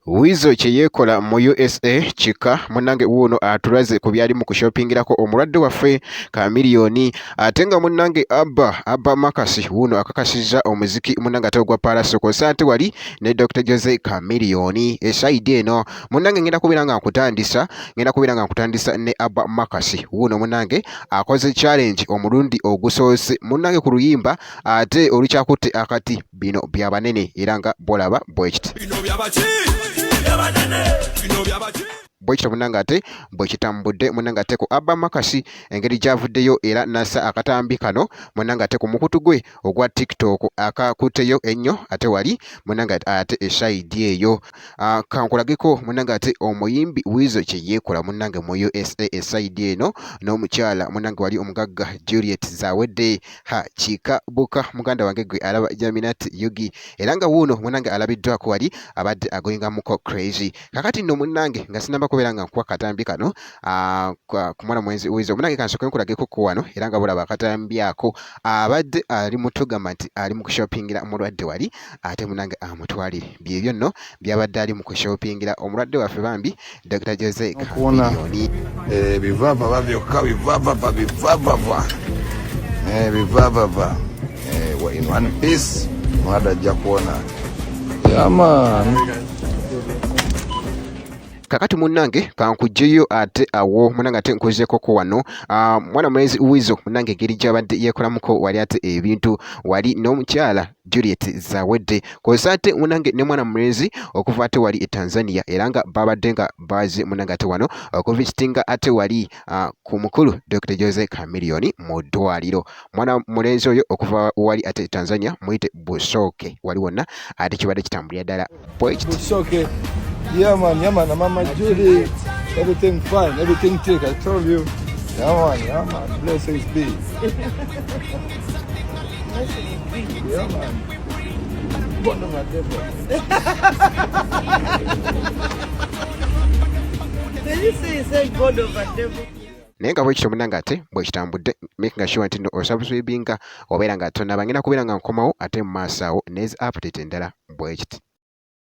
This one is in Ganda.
Wizo kye yeekola mu USA kika munnange wuuno atulaze ku byali mu kushoppingirako omulwadde waffe Chameleone ate nga munnange Abba Makasi wuuno akakasizza omuziki munnange ate ogwa Palasoko so ate wali ne Dr. Jose Chameleone esayidi eno munnange ngenda kubeera nga nkutandisa ne Abba Makasi wuuno munnange akoze challenge omulundi ogusoose munnange ku luyimba ate olukyakutte akati bino bya banene era nga bolaba bwekiti bwekito munnange ate bwekitambudde munnange ate ku Abba Makasi engeri gy'avuddeyo era nassa akatambi kano munnange ate ku mukutu gwe ogwa TikTok akakutteyo ennyo ate wali munnange ate esayidi eyo kankulageko munnange ate omuyimbi Wizo kye yeekola munnange mu USA esayidi eno n'omukyala munnange wali omugagga Juliet Zawedde kika buka muganda wange gwe alaba Jaminat Yugi era nga wuuno munnange alabiddwako wali abadde agoyingamuko crazy kakati nno munnange nga sinamba kubeera nga nkuwa katambi kano ku mwana mwenzi Wizo munnange kansooke nkulageko ku wano era nga bulaba akatambi ako abadde ali mutugamba nti ali mu kushoppingira omulwadde wali ate munnange amutwalire byebyo nno byabadde ali mu kushoppingira omulwadde waffe bambi Dr. Jose Chameleone bivavava byokka bivavava in one piece mwada ajja kuona yaman kakati munnange kankugjeyo ate awo munnange ate nkuzeeko ko wano mwana mwezi Wizo munnange engeri gy'abadde yeekolamuko wali ate ebintu wali n'omukyala Juliet Zawedde kosa ate munnange ne mwana mwezi okuva ate wali e Tanzania era nga babadde nga baze munnange ate wano okuvisitinga ate wali ku mukulu Dr. Jose Chameleone mu ddwaliro mwana mulenzi oyo okuva wali ate Tanzania muyite Busoke wali wonna ate kibadde kitambulira ddala Busoke. Yeah man, Mama Julie, everything fine, everything tick, I told you. Yeah man, blessings be. Yeah man. God of a devil. Did you say you said God of a devil? naye nga bwekityo munnange ate bwekitambudde making sure nti nno osubscribinga obeera nga tonnaba ngenda kubeera nga nkomawo ate mu maaso awo nezi update endala bwekiti